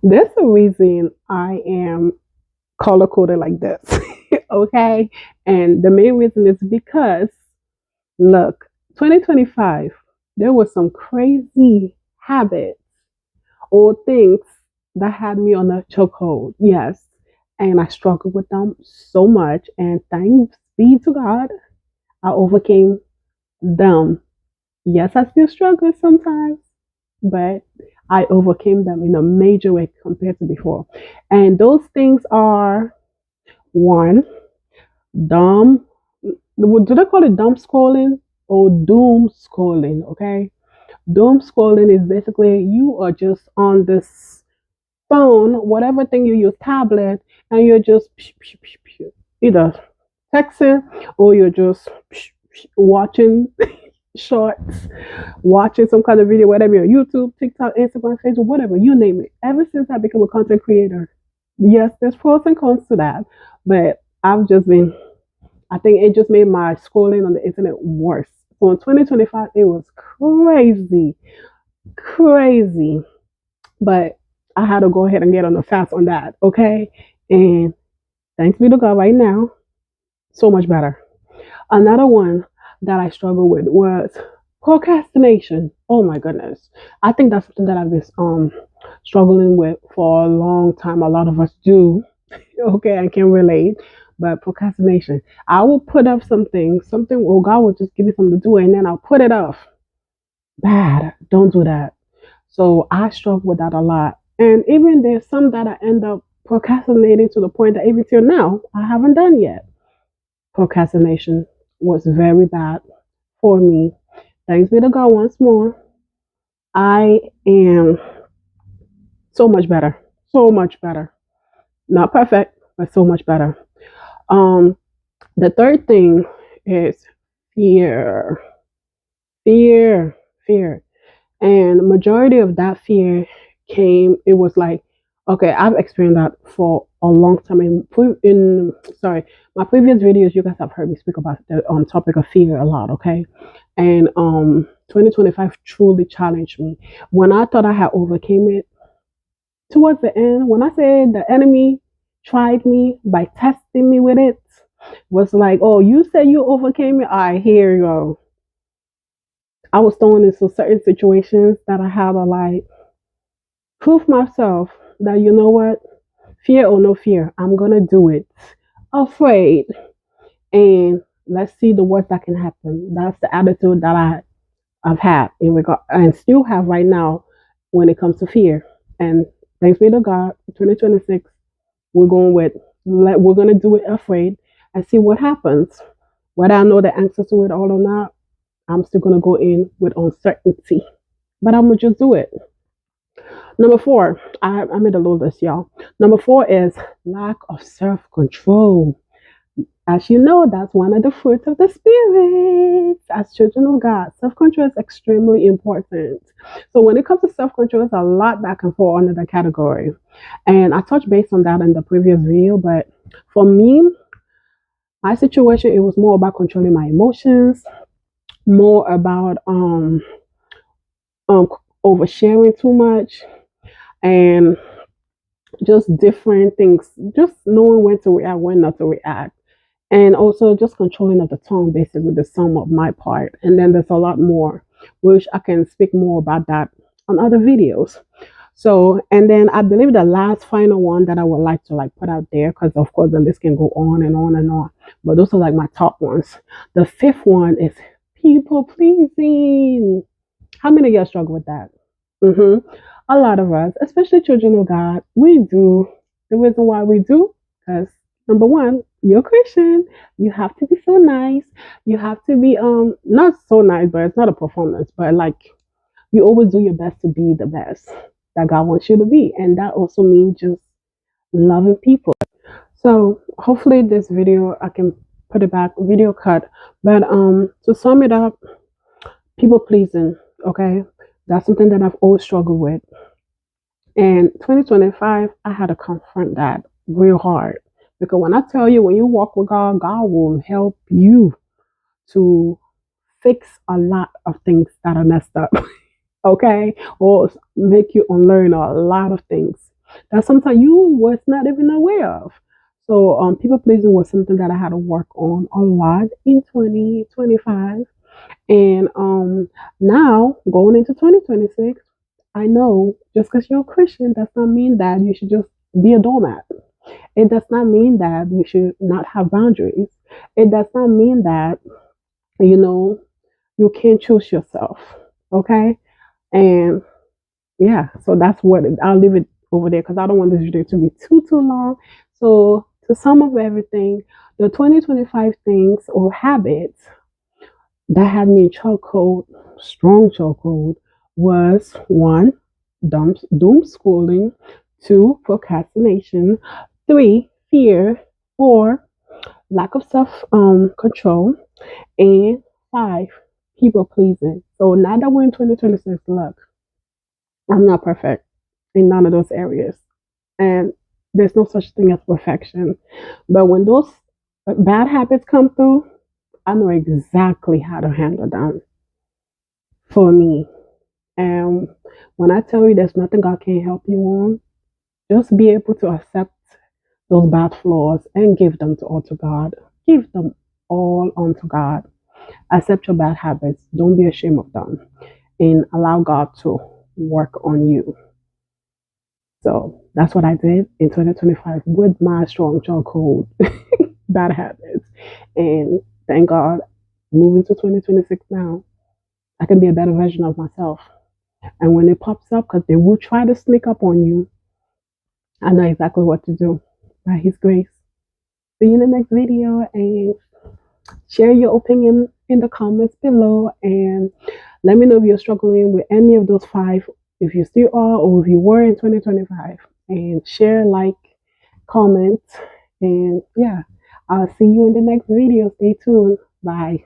There's a reason I am color coded like this. Okay. And the main reason is because, look, 2025, there was some crazy habits or things that had me on a chokehold. Yes. And I struggled with them so much. And thanks be to God, I overcame them. Yes, I still struggle sometimes, but I overcame them in a major way compared to before. And those things are one, dumb. Do they call it dumb scrolling or doom scrolling? Okay. Doom scrolling is basically you are just on this phone, whatever thing you use, tablet, and you're just either texting or you're just watching shorts, watching some kind of video, whatever you're YouTube, TikTok, Instagram, Facebook, whatever, you name it. Ever since I became a content creator, yes, there's pros and cons to that, but I've just been, I think it just made my scrolling on the internet worse. So in 2025, it was crazy, crazy. But I had to go ahead and get on the fast on that, okay? And thanks be to God right now, so much better. Another one that I struggled with was procrastination. Oh my goodness. I think that's something that I've been struggling with for a long time. A lot of us do. Okay, I can relate. But procrastination. I will put up something, oh God will just give me something to do and then I'll put it off. Bad. Don't do that. So I struggle with that a lot. And even there's some that I end up procrastinating to the point that even till now I haven't done yet. Procrastination was very bad for me. Thanks be to God once more. I am so much better. So much better. Not perfect, but so much better. Um, the third thing is fear. Fear. Fear. And majority of that fear came, it was like, okay, I've experienced that for a long time. In sorry, my previous videos, you guys have heard me speak about the topic of fear a lot, okay? And 2025 truly challenged me. When I thought I had overcame it, towards the end, when I said the enemy tried me by testing me with it, was like, oh, you said you overcame it. I hear you. I was thrown into certain situations that I had to like prove myself that you know what, fear or no fear, I'm gonna do it. Afraid, and let's see the worst that can happen. That's the attitude that I've had in regard and still have right now when it comes to fear. And thanks be to God, 2026, we're going with we're gonna do it afraid and see what happens. Whether I know the answer to it all or not, I'm still gonna go in with uncertainty. But I'm gonna just do it. Number four, I made a little list, y'all. Number four is lack of self control. As you know, that's one of the fruits of the Spirit. As children of God, self control is extremely important. So, when it comes to self control, it's a lot that can fall under the category. And I touched base on that in the previous video. But for me, my situation, it was more about controlling my emotions, more about um, oversharing too much, and just different things, just knowing when to react, when not to react, and also just controlling of the tongue, basically the sum of my part. And then there's a lot more, which I can speak more about that on other videos. So, and then I believe the last final one that I would like to like put out there, because of course the list can go on and on and on, but those are like my top ones. The fifth one is people pleasing. How many of y'all struggle with that? A lot of us, especially children of God, we do. The reason why we do, because number one, you're Christian. You have to be so nice. You have to be not so nice, but it's not a performance, but like you always do your best to be the best that God wants you to be. And that also means just loving people. So hopefully this video I can put it back, video cut. But to sum it up, people pleasing, okay? That's something that I've always struggled with. And 2025, I had to confront that real hard. Because when I tell you, when you walk with God, God will help you to fix a lot of things that are messed up, okay? Or make you unlearn a lot of things. that sometimes you was not even aware of. So people pleasing was something that I had to work on a lot in 2025. And now going into 2026, I know just because you're a Christian does not mean that you should just be a doormat. It does not mean that you should not have boundaries. It does not mean that, you know, you can't choose yourself. Okay. And yeah, so that's what I'll leave it over there because I don't want this video to be too long. So to sum up everything, the 2025 things or habits that had me in chokehold, strong chokehold, was one, doom schooling, two, procrastination, three, fear, four, lack of self control, and five, people pleasing. So now that we're in 2026, look, I'm not perfect in none of those areas. And there's no such thing as perfection. But when those bad habits come through, I know exactly how to handle them for me. And when I tell you there's nothing God can't help you on, just be able to accept those bad flaws and give them to all to God. Give them all unto God. Accept your bad habits. Don't be ashamed of them. And allow God to work on you. So that's what I did in 2025 with my strong chokehold, bad habits. And thank God, moving to 2026 now, I can be a better version of myself. And when it pops up, because they will try to sneak up on you, I know exactly what to do by His grace. See you in the next video and share your opinion in the comments below. And let me know if you're struggling with any of those five, if you still are or if you were in 2025. And share, like, comment. And yeah, I'll see you in the next video. Stay tuned. Bye.